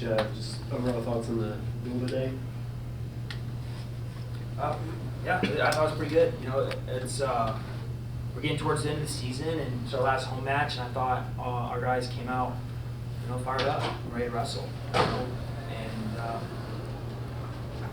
just overall thoughts on the duel today? Yeah, I thought it was pretty good. You know, it's we're getting towards the end of the season, and it's our last home match, and I thought our guys came out, fired up, ready to wrestle, and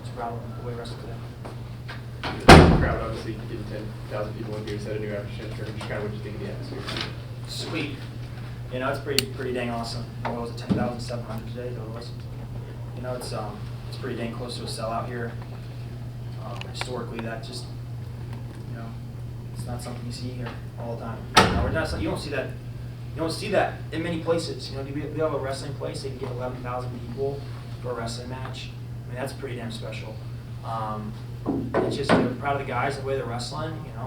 just proud of the way we wrestled today. The crowd obviously getting 10,000 people in here, set a new average temperature. Just kind of what you think of the atmosphere? Sweet. It's pretty dang awesome. What was it, 10,700 today? That was. It's pretty dang close to a sellout here. Historically, that just, it's not something you see here all the time. You don't see that. You don't see that in many places. We have a wrestling place, they can get 11,000 people for a wrestling match. I mean, that's pretty damn special. It's just, I'm proud of the guys, the way they're wrestling, and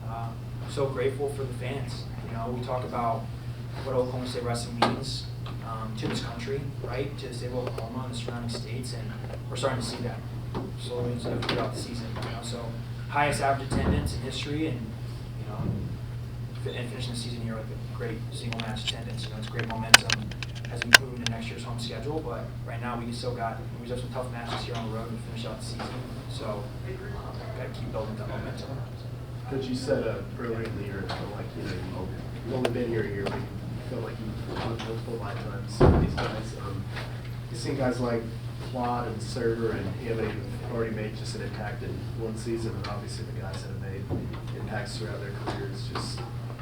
I'm so grateful for the fans. We talk about what Oklahoma State wrestling means to this country, right? To the state of Oklahoma and the surrounding states, and we're starting to see that slowly throughout the season. So highest average attendance in history, and finishing the season here with a great single match attendance. It's great momentum as we move into next year's home schedule, but right now we have some tough matches here on the road to finish out the season. So got to keep building that momentum. Coach, you said earlier in the year, it felt like you've only been here a year, but you felt like you've won multiple lifetimes with these guys. You've seen guys like Plot and Server and Hammond have already made just an impact in one season, and obviously the guys that have made impacts throughout their careers. Just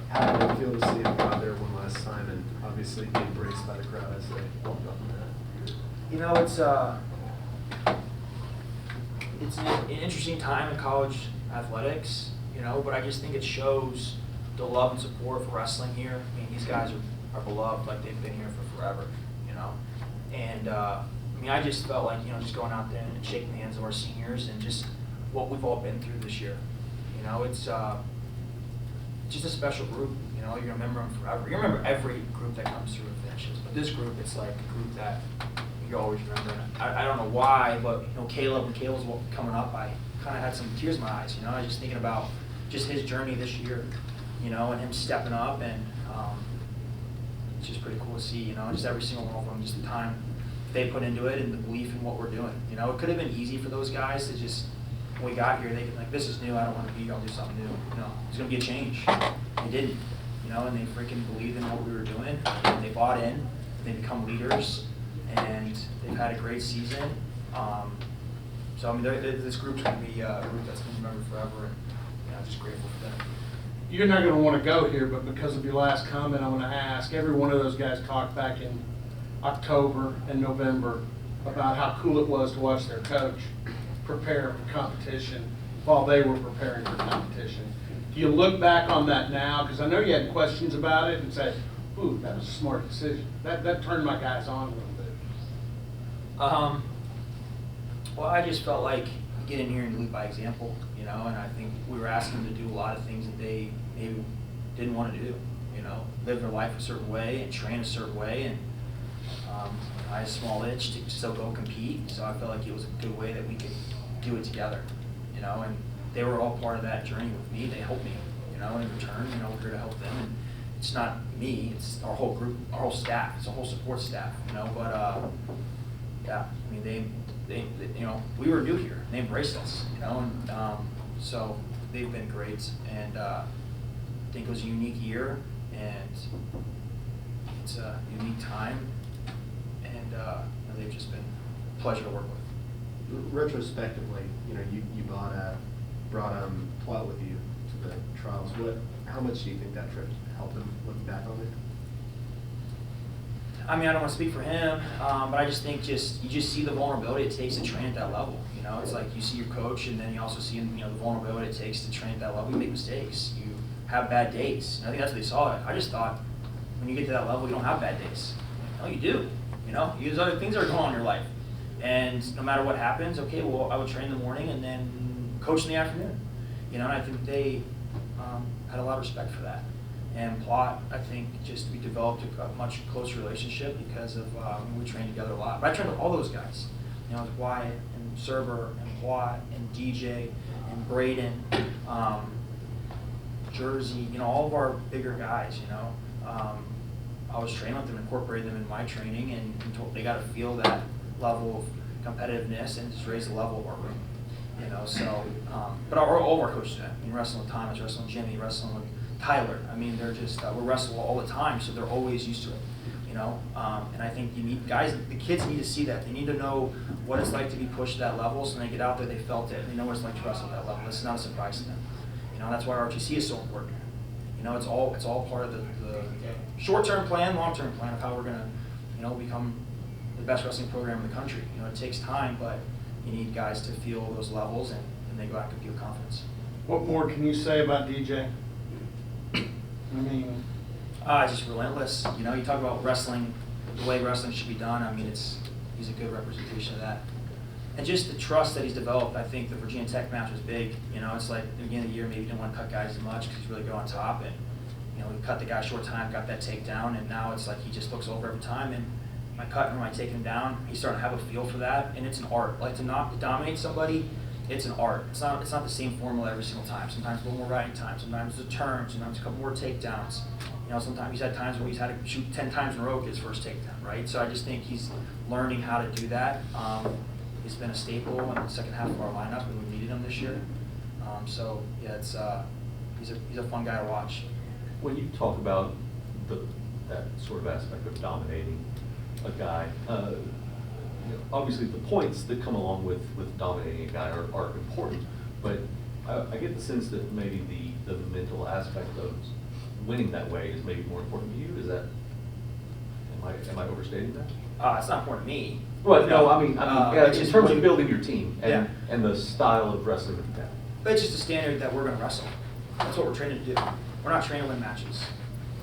how did it feel to see them go out there one last time and obviously be embraced by the crowd as they walked up in that? It's an interesting time in college athletics, but I just think it shows the love and support for wrestling here. I mean, these guys are beloved, like they've been here for forever, and I just felt like, just going out there and shaking the hands of our seniors and just what we've all been through this year. It's just a special group. You're going to remember them forever. You remember every group that comes through and finishes, but this group, it's like a group that you always remember. I don't know why, but Caleb, when Caleb was coming up, I kind of had some tears in my eyes. I was just thinking about just his journey this year, and him stepping up, and it's just pretty cool to see. Just every single one of them, just the time they put into it and the belief in what we're doing. It could have been easy for those guys to just, when we got here, they could like, this is new, I don't want to be here, I'll do something new. It's going to be a change. They didn't, and they freaking believed in what we were doing. And they bought in, they become leaders, and they've had a great season. This group's going to be a group that's going to be remembered forever, and I'm just grateful for them. You're not going to want to go here, but because of your last comment, I want to ask. Every one of those guys talked back in October and November about how cool it was to watch their coach prepare for competition while they were preparing for competition. Do you look back on that now? Because I know you had questions about it and said, ooh, that was a smart decision. That turned my guys on a little bit. Well, I just felt like get in here and lead by example, and I think we were asking them to do a lot of things that they maybe didn't want to do, live their life a certain way and train a certain way, and I had a small itch to still go compete, so I felt like it was a good way that we could do it together, and they were all part of that journey with me. They helped me, and in return, we're here to help them, and it's not me, it's our whole group, our whole staff, it's a whole support staff, but yeah, I mean, they we were new here, they embraced us, and so they've been great, and I think it was a unique year, and it's a unique time, and they've just been a pleasure to work with. Retrospectively, you brought Plot with you to the trials. How much do you think that trip helped him looking back on it? I mean, I don't want to speak for him, but I just think you just see the vulnerability it takes to train at that level. It's like you see your coach, and then you also see the vulnerability it takes to train at that level. You make mistakes. You have bad days. I think that's what they saw. I just thought when you get to that level, you don't have bad days. No, you do. There's other things that are going on in your life, and no matter what happens, okay, well, I would train in the morning and then coach in the afternoon. And I think they had a lot of respect for that. And Plot, I think, we developed a much closer relationship because of we trained together a lot. But I trained with all those guys. With Wyatt and Server and Plot and DJ and Braden, Jersey, all of our bigger guys, I was training with them, incorporating them in my training, and they got to feel that level of competitiveness and just raise the level of our room. You know, so, but all of our coaches do that. I mean, wrestling with Thomas, wrestling with Jimmy, wrestling with Tyler. I mean, they're just, we wrestle all the time, so they're always used to it. You know, and I think you need guys, the kids need to see that. They need to know what it's like to be pushed to that level, so when they get out there, they felt it, and they know what it's like to wrestle at that level. It's not a surprise to them. You know, that's why RTC is so important. You know, it's all part of the short-term plan, long-term plan of how we're gonna, you know, become the best wrestling program in the country. You know, it takes time, but you need guys to feel those levels, and they go out and compete with confidence. What more can you say about DJ? I mean, Just relentless. You know, you talk about wrestling, the way wrestling should be done. I mean, he's a good representation of that. And just the trust that he's developed. I think the Virginia Tech match was big. You know, it's like at the beginning of the year, maybe he didn't want to cut guys as much because he's really good on top. And, you know, he cut the guy short time, got that takedown, and now it's like he just looks over every time. And am I cutting him, am I taking him down? He's starting to have a feel for that, and it's an art. Like to dominate somebody, it's an art. It's not the same formula every single time. Sometimes a little more riding time, sometimes it's a turn, sometimes a couple more takedowns. You know, sometimes he's had times where he's had to shoot 10 times in a row to get his first takedown, right? So I just think he's learning how to do that. He's been a staple in the second half of our lineup when we needed him this year. So yeah, he's a fun guy to watch. When you talk about that sort of aspect of dominating a guy, you know, obviously the points that come along with dominating a guy are important, but I get the sense that maybe the mental aspect of winning that way is maybe more important to you. Is that, am I overstating that? It's not important to me. Well, no, I mean, yeah, it's in just terms really- of building your team and, Yeah. and the style of wrestling that you have. But it's just a standard that we're going to wrestle. That's what we're training to do. We're not training to win matches.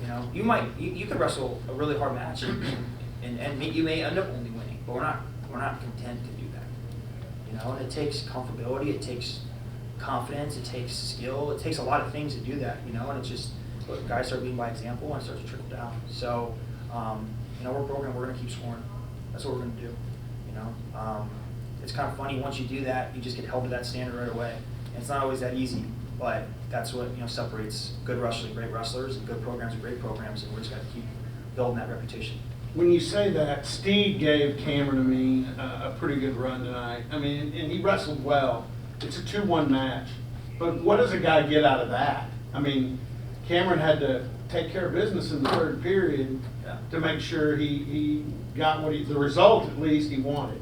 You know, you could wrestle a really hard match and you may end up only winning, but we're not content to do that. You know, and it takes comfortability, it takes confidence, it takes skill, it takes a lot of things to do that. You know, and it's just look, guys start leading by example and it starts to trickle down. So, you know, we're programmed. We're going to keep scoring. That's what we're going to do. You know, it's kind of funny once you do that, you just get held to that standard right away. And it's not always that easy, but that's what separates good wrestling, great wrestlers, and good programs and great programs. And we're just got to keep building that reputation. when you say that, Steve gave Cameron and me a pretty good run tonight. I mean, and he wrestled well. It's a 2-1 match. But what does a guy get out of that? I mean, Cameron had to take care of business in the third period to make sure he got the result at least he wanted.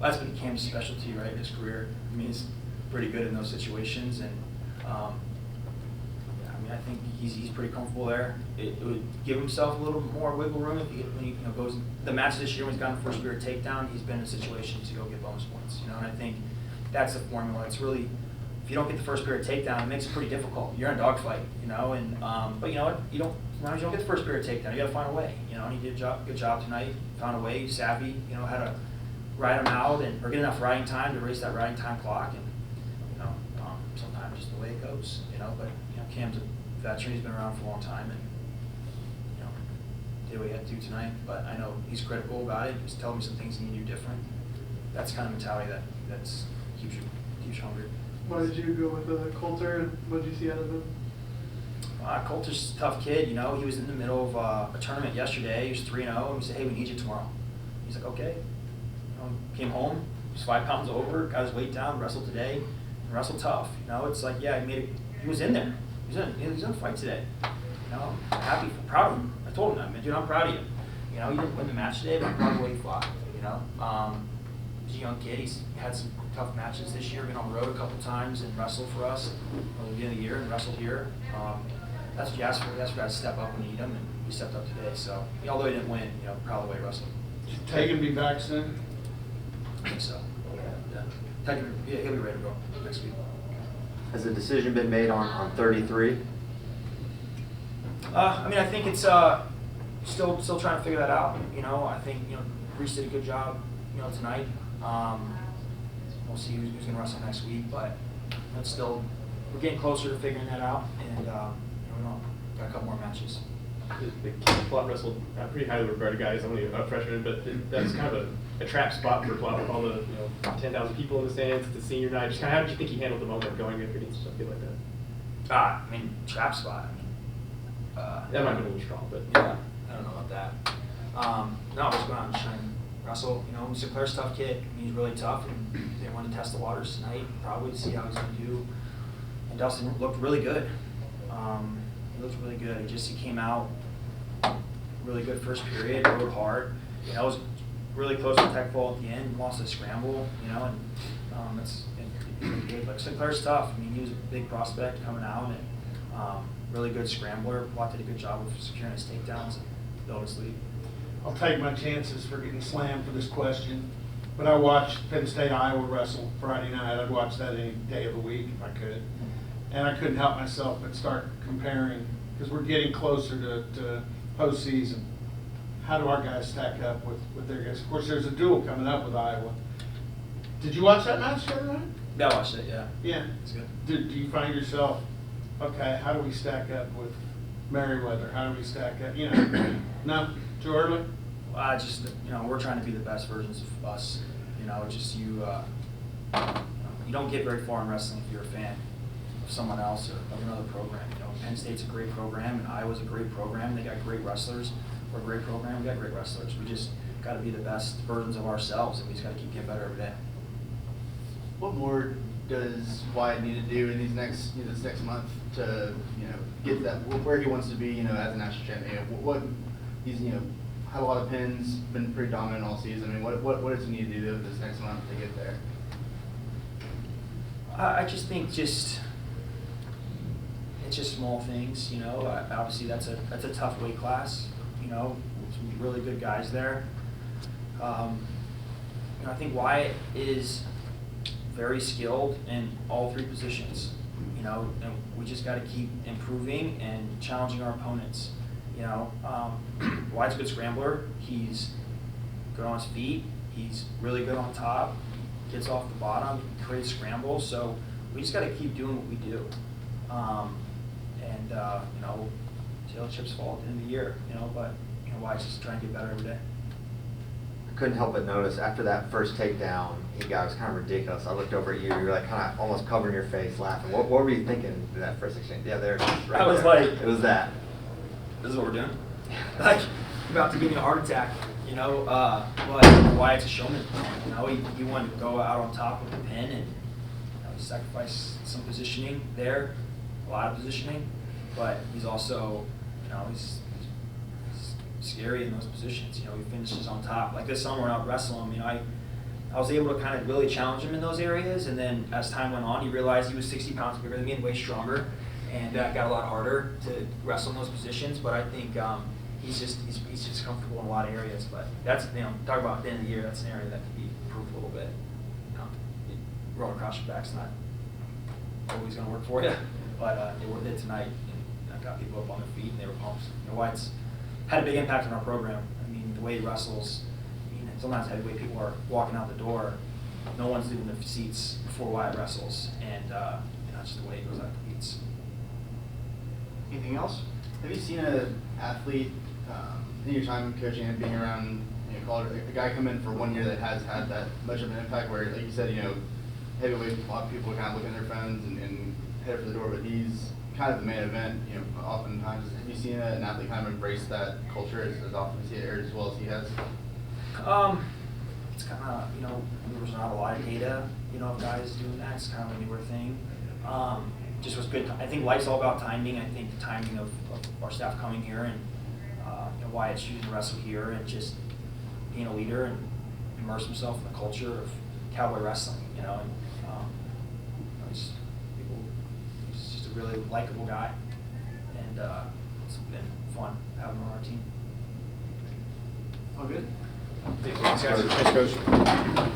That's been Cam's specialty, right, in his career. I mean, he's pretty good in those situations, and I mean, I think he's pretty comfortable there. It would give himself a little more wiggle room when he goes. The match this year when he's gotten the first period takedown, he's been in situations to go get bonus points. And I think that's the formula. It's really, if you don't get the first period takedown, it makes it pretty difficult. You're in a dogfight, and but you know what? Sometimes you don't get the first period takedown. You got to find a way. And he did a good job tonight. Found a way. He's savvy. How to ride him out or get enough riding time to race that riding time clock. And sometimes just the way it goes. But Cam's a veteran. He's been around for a long time, and did what he had to do tonight. But I know he's critical about it. He's telling me some things he need to do different. That's the kind of mentality that keeps you hungry. Why did you go with Coulter, and what did you see out of him? Coulter's a tough kid. He was in the middle of a tournament yesterday. He was 3-0, and we said, "Hey, we need you tomorrow." He's like, "Okay." Came home. He was 5 pounds over. Got his weight down. Wrestled today. And wrestled tough. It's like, yeah, he was in there. He was in the fight today. I'm happy, proud of him. I told him that, dude, I'm proud of you. He didn't win the match today, but I'm proud of the way he fought. He's a young kid. He had some tough matches this year. Been on the road a couple times and wrestled for us at the beginning of the year and wrestled here. That's what you ask for. You ask for guys to step up when you need them, and he stepped up today. So, although he didn't win, proud of the way he wrestled. Should Tegan be back soon? I think so. Yeah, he'll be ready to go next week. Has a decision been made on 33? I think it's still trying to figure that out. I think Reese did a good job tonight. We'll see who's going to wrestle next week, but we're getting closer to figuring that out, and we got a couple more matches. The Plot wrestled pretty highly regarded guys, only a freshman, but that's kind of a trap spot for Plot with all the 10,000 people in the stands. It's the senior night. Just how did you think he handled the moment going up against something like that? Trap spot. That might be a little strong, but Yeah. don't know about that. No, just go out and try and wrestle. You know, Sinclair's a tough kid. He's really tough, and they want to test the waters tonight, probably to see how he's going to do. And Dustin looked really good. He looked really good. He came out really good first period, rode hard. You know, it was really close to tech ball at the end, lost a scramble, you know, and that's really good. Like Sinclair's tough. I mean, he was a big prospect coming out, and really good scrambler. Watt did a good job of securing his takedowns and built his lead. I'll take my chances for getting slammed for this question, but I watched Penn State Iowa wrestle Friday night. I'd watch that any day of the week if I could. And I couldn't help myself but start comparing, because we're getting closer to postseason. How do our guys stack up with their guys? Of course, there's a duel coming up with Iowa. Did you watch that match the other night? Yeah, I watched it, yeah. Yeah. It's good. Do you find yourself, okay, how do we stack up with Merriweather? How do we stack up? You know, no, too early? Well, you know, we're trying to be the best versions of us. You know, just you don't get very far in wrestling if you're a fan of someone else or of another program. You know, Penn State's a great program, and Iowa's a great program. They got great wrestlers. We're a great program. We got great wrestlers. We just got to be the best versions of ourselves, and we just got to keep getting better every day. What more does Wyatt need to do in this next month to, get that where he wants to be, as a national champion? What he's, had a lot of pins, been pretty dominant all season. I mean, what does he need to do this next month to get there? I just think it's just small things, Obviously, that's a tough weight class. Some really good guys there. I think Wyatt is very skilled in all three positions, and we just got to keep improving and challenging our opponents. Wyatt's a good scrambler. He's good on his feet. He's really good on top. Gets off the bottom, creates scrambles. So we just got to keep doing what we do. See how chips fall at the end of the year. But Wyatt's just trying to get better every day. I couldn't help but notice after that first takedown, he got, it was kind of ridiculous. I looked over at you, you were like kind of almost covering your face laughing. What were you thinking in that first exchange? Yeah, there it is. Right I was there. like, it was that. This is what we're doing. Like, about to give me a heart attack, but Wyatt's a showman. He wanted to go out on top with the pin, and he sacrificed some positioning there, a lot of positioning, but he's also, he's scary in those positions. He finishes on top. Like this summer when I would wrestle him, I was able to kind of really challenge him in those areas, and then as time went on, he realized he was 60 pounds bigger than me and way stronger, and got a lot harder to wrestle in those positions. But I think he's just comfortable in a lot of areas. But that's talk about at the end of the year. That's an area that can be improved a little bit. Rolling across your back's not always going to work for you, but it worked it tonight. And I got people up on their feet and they were pumped. Wyatt's had a big impact on our program. I mean, the way he wrestles. Sometimes heavyweight people are walking out the door. No one's leaving their seats before Wyatt wrestles, and that's just the way it goes out the beats. Anything else? Have you seen an athlete in your time coaching and being around, college, a guy come in for 1 year that has had that much of an impact? Where, like you said, heavyweight, a lot of people are kind of looking at their phones and head for the door, but he's kind of the main event. Oftentimes, have you seen an athlete kind of embrace that culture as often as he, or as well as he has? It's kind of, there's not a lot of data, of guys doing that. It's kind of a newer thing. Just was good. I think life's all about timing. I think the timing of our staff coming here and Wyatt's choosing to wrestle here and just being a leader and immerse himself in the culture of cowboy wrestling, he's just a really likable guy, and it's been fun having him on our team. All good? Thanks, guys. Thanks, Coach.